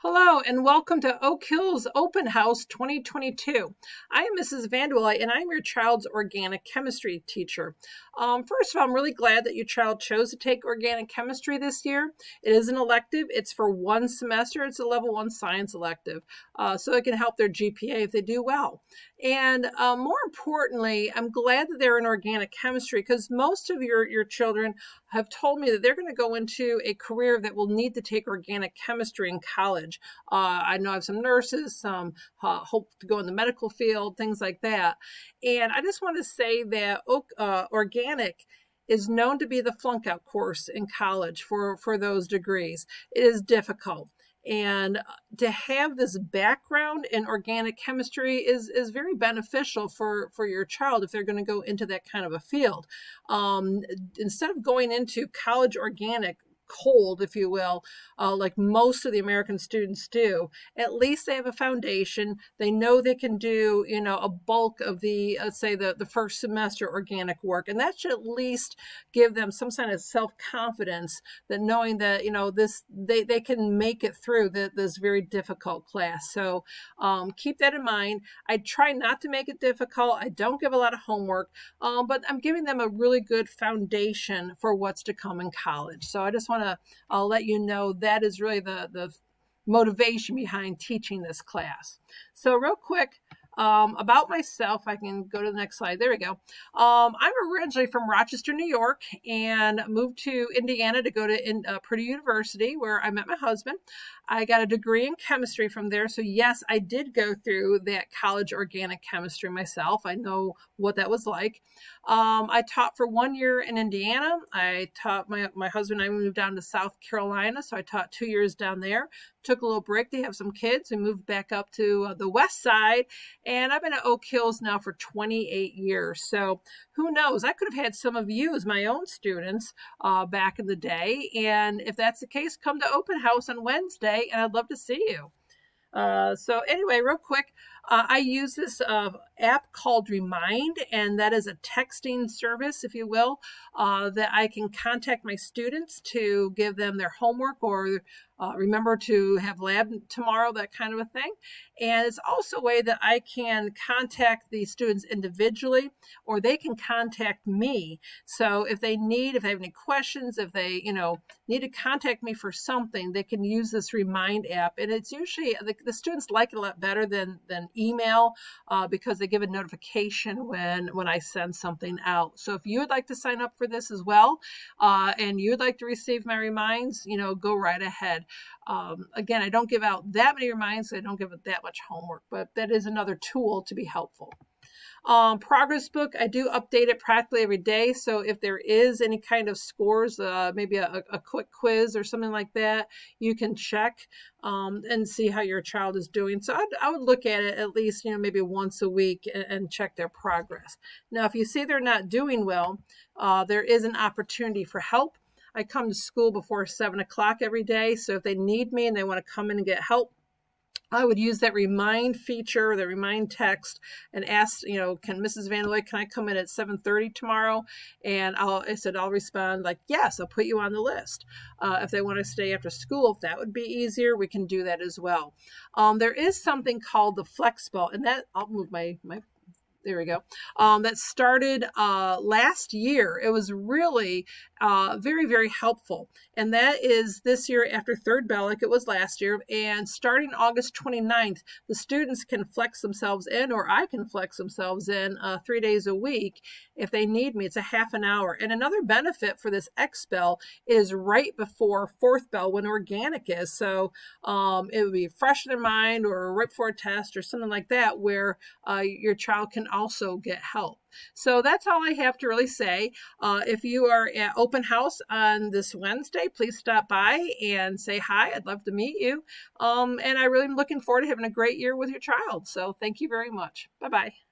Hello and welcome to Oak Hill's Open House 2022. I am Mrs. Vanderwille and I'm your child's organic chemistry teacher. First of all, I'm really glad that your child chose to take organic chemistry this year. It is an elective. It's for one semester. It's a level 1 science elective, so it can help their GPA if they do well. And more importantly, I'm glad that they're in organic chemistry because most of your children have told me that they're going to go into a career that will need to take organic chemistry in college. I know I have some nurses, some hope to go in the medical field, things like that. And I just want to say that organic is known to be the flunk out course in college for those degrees. It is difficult. And to have this background in organic chemistry is very beneficial for your child if they're going to go into that kind of a field. Instead of going into college organic cold, if you will, like most of the American students do, at least they have a foundation. They know they can do, a bulk of the, let's say the first semester organic work. And that should at least give them some kind of self-confidence that knowing that, they can make it through this very difficult class. So keep that in mind. I try not to make it difficult. I don't give a lot of homework, but I'm giving them a really good foundation for what's to come in college. So I just want to let you know that is really the motivation behind teaching this class. So real quick, about myself, I can go to the next slide. There we go. I'm originally from Rochester, New York, and moved to Indiana to go to Purdue University, where I met my husband. I got a degree in chemistry from there. So yes, I did go through that college organic chemistry myself. I know what that was like. I taught for 1 year in Indiana. I taught my husband and I moved down to South Carolina. So I taught 2 years down there. Took a little break to have some kids. We moved back up to the west side. And I've been at Oak Hills now for 28 years. So who knows? I could have had some of you as my own students back in the day. And if that's the case, come to Open House on Wednesday, and I'd love to see you. So anyway, real quick, I use this app called Remind, and that is a texting service, if you will, that I can contact my students to give them their homework or remember to have lab tomorrow, that kind of a thing. And it's also a way that I can contact the students individually, or they can contact me. So if they have any questions, if they, need to contact me for something, they can use this Remind app. And it's usually, the students like it a lot better than email because they give a notification when I send something out. So if you would like to sign up for this as well, and you'd like to receive my reminds, go right ahead. Again, I don't give out that many reminds, so I don't give it that much homework, but that is another tool to be helpful. Progress book, I do update it practically every day. So if there is any kind of scores, maybe a quick quiz or something like that, you can check and see how your child is doing. So I would look at it at least, maybe once a week and check their progress. Now, if you see they're not doing well, there is an opportunity for help. I come to school before 7 o'clock every day. So if they need me and they want to come in and get help, I would use that Remind feature, the Remind text, and ask, can Mrs. Vanderlei, can I come in at 7:30 tomorrow? And I'll respond like, yes, I'll put you on the list. If they want to stay after school, if that would be easier, we can do that as well. There is something called the Flex Ball, and that, I'll move my there we go. That started last year. It was really very, very helpful. And that is this year after third bell, like it was last year. And starting August 29th, the students can flex themselves in, or I can flex themselves in 3 days a week if they need me. It's a half an hour. And another benefit for this X bell is right before fourth bell when organic is. So it would be fresh in their mind or right before a test or something like that where your child can also get help. So that's all I have to really say. If you are at Open House on this Wednesday, please stop by and say hi. I'd love to meet you. And I really am looking forward to having a great year with your child. So thank you very much. Bye-bye.